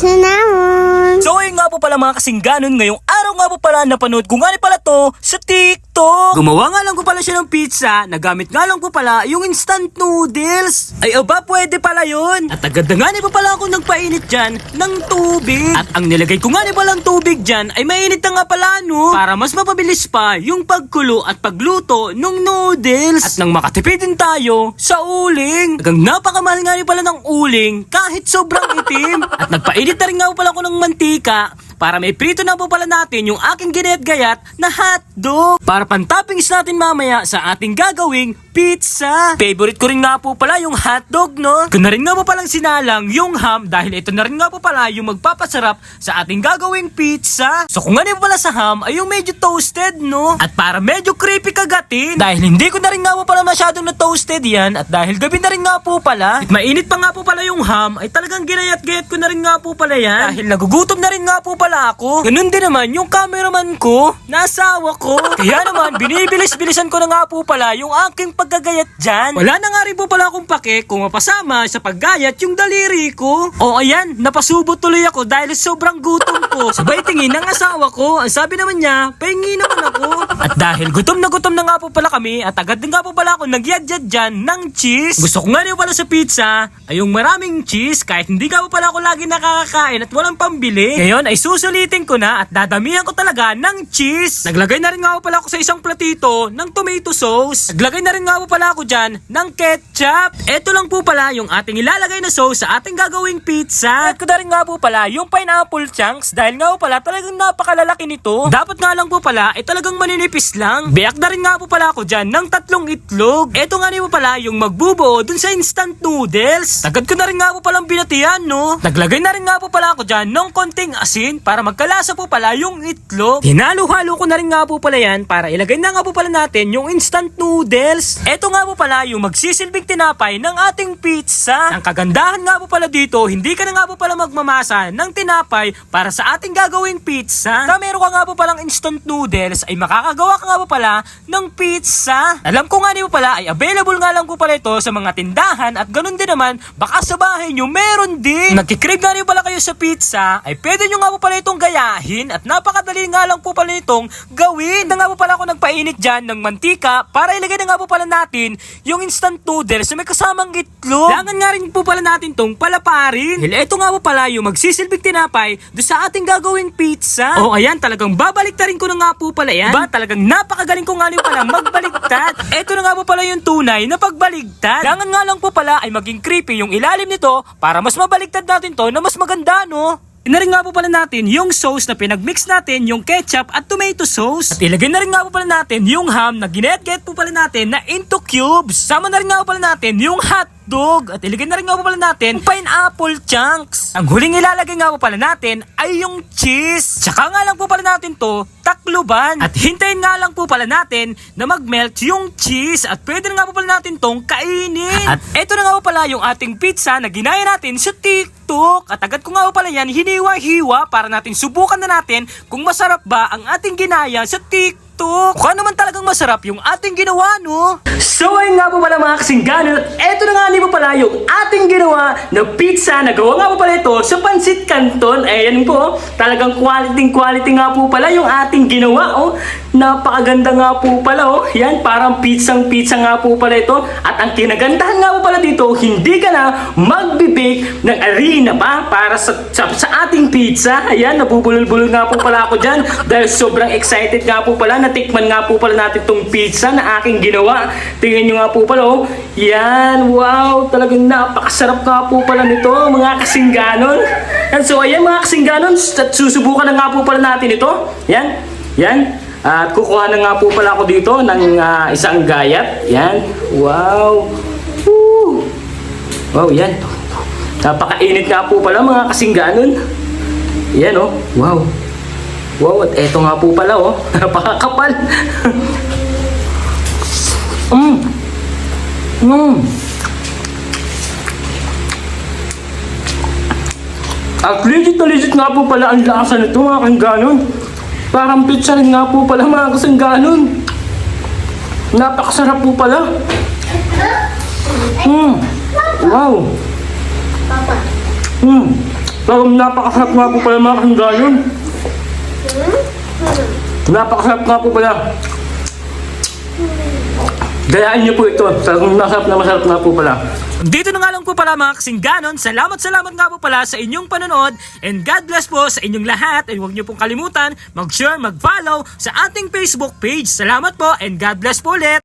Cinnamon. So ayun nga po pala mga kasingganon, ngayong araw nga po pala napanood ko nga rin pala to sa TikTok. Gumawa nga lang ko pala siya ng pizza, nagamit nga lang ko pala yung instant noodles. Ay aba, pwede pala yun. At agad na nga rin pa pala ako nagpainit dyan ng tubig. At ang nilagay ko nga rin palang tubig dyan ay mainit na nga pala no, para mas mapabilis pa yung pagkulo at pagluto ng noodles. At nang makatipid din tayo sa uling. Hanggang napakamahal nga rin pala ng uling kahit sobrang itim. At nagpainit na rin nga po pala ako ng mantika para may prito na po pala natin yung aking ginayat-gayat na hotdog. Para pantoppings natin mamaya sa ating gagawing pizza. Favorite ko rin nga po pala yung hotdog, no? Ko na rin nga po palang sinalang yung ham dahil ito na rin nga po pala yung magpapasarap sa ating gagawing pizza. So kung ano po pala sa ham ay yung medyo toasted, no? At para medyo creepy kagatin dahil hindi ko na rin nga po pala masyadong na toasted yan at dahil gabi na rin nga po pala at mainit pa nga po pala yung ham ay talagang ginayat-gayat ko na rin nga po pala yan dahil nagugutom na rin nga po pala ako. Ganun din naman yung cameraman ko na asawa ko. Kaya naman binibilis-bilisan ko na nga po pala yung aking paggagayat dyan. Wala na nga rin po pala akong pake kung mapasama sa paggayat yung daliri ko. O ayan, napasubo tuloy ako dahil sobrang gutom ko. Sabay tingin ng asawa ko. Ang sabi naman niya, pahingi naman ako. At dahil gutom na nga po pala kami at agad din nga po pala ako nagyad-yad dyan ng cheese. Gusto ko nga rin pala sa pizza ay yung maraming cheese kahit hindi nga po pala ako lagi nakakakain at walang pambili. Ngayon ay susulitin ko na at dadamihan ko talaga ng cheese. Naglagay na rin nga po pala ako sa isang platito ng tomato sauce. Naglagay na rin nga po pala ako dyan ng ketchup. Ito lang po pala yung ating ilalagay na sauce sa ating gagawing pizza. At ko na rin nga po pala yung pineapple chunks dahil nga po pala talagang napakalalaki nito. Dapat nga lang po pala ay talagang maninipis lang. Biyak na rin nga po pala ako dyan ng 3 itlog. Ito nga rin po pala yung magbubuo dun sa instant noodles. Tagad ko na rin nga po palang binatihan, no? Naglagay na rin nga po pala ako dyan ng konting asin para magkalasa po pala yung itlog. Hinalo-halo ko na rin nga po pala yan para ilagay na nga po pala natin yung instant noodles. Ito nga po pala yung magsisilbing tinapay ng ating pizza. Ang kagandahan nga po pala dito, hindi ka na nga po pala magmamasa ng tinapay para sa ating gagawing pizza. Na meron ka nga po palang instant noodles ay makakagawa ka nga po pala ng pizza. Alam ko nga niyo pala ay available nga lang po pala ito sa mga tindahan at ganun din naman baka sa bahay nyo meron din. Nagkikrave nga niyo pala kayo sa pizza ay pwede nyo nga po pala itong gayahin at napakadali nga lang po pala itong gawin. Na nga po pala ako nagpainit dyan ng mantika para ilagay na nga po pala natin yung instant noodles na may kasamang itlog. Kailangan nga rin po pala natin tong palaparin. Ito nga po pala yung magsisilbing tinapay do sa ating gagawing pizza. O ayan, talagang babaliktarin ko na nga po pala yan. Ba, talagang napakagaling ko nga rin pala magbaliktad. Ito na nga po pala yung tunay na pagbaligtad. Kailangan nga lang po pala ay maging creepy yung ilalim nito para mas mabaliktad natin to na mas maganda, no? Inarin nga po pala natin yung sauce na pinagmix natin yung ketchup at tomato sauce. At ilagay na rin nga po pala natin yung ham na ginayat-gayat po pala natin na into cubes. Sama na rin nga po pala natin yung hotdog. At ilagay na rin nga po pala natin pineapple chunks. Ang huling ilalagay nga po pala natin ay yung cheese. Tsaka nga lang po pala natin to takluban. At hintayin nga lang po pala natin na mag-melt yung cheese. At pwede na nga po pala natin tong kainin. At eto na nga po pala yung ating pizza na ginaya natin sa TikTok. At agad ko nga po pala yan hiniwa-hiwa para natin subukan na natin kung masarap ba ang ating ginaya sa TikTok. Mukha naman talagang masarap yung ating ginawa, no? So ayun nga po pala mga kasingganon, eto na nga po pala yung ating ginawa na pizza. Nagawa nga po pala ito sa Pancit Canton. Ayan po, talagang quality nga po pala yung ating ginawa, oh. Napakaganda nga po pala, oh. Yan, parang pizza nga po pala ito. At ang kinagandahan nga po pala dito, hindi ka na magbibake ng arena pa para sa ating pizza. Ayan, nabubulol-bulol nga po pala ako dyan dahil sobrang excited nga po pala. Natikman nga po pala natin tong pizza na aking ginawa. Tingnan nyo nga po pala, oh. Yan, wow, talagang napakasarap nga po pala nito, mga kasingganon. And so, ayan mga kasingganon, susubukan na nga po pala natin ito. Yan, yan. At kukuha na nga po pala ako dito ng isang gayat. Yan, wow. Woo. Wow, yan. Napakainit nga po pala mga kasingganon. Yan, oh, wow. Wow, at eto nga po pala, oh. Napakakapal. At legit nga po pala ang lasa nito mga kasingganon. Parang pizza rin nga po pala mga kasingganon. Napakasarap po pala. Wow. Pero napakasarap nga po pala mga kasingganon. Napakasarap nga po pala. Gayain niyo po ito. Talagang masarap na po pala. Dito na nga lang po pala mga kasingganon, salamat nga po pala sa inyong panonood and God bless po sa inyong lahat and huwag niyo pong kalimutan mag-share, mag-follow sa ating Facebook page. Salamat po and God bless po ulit!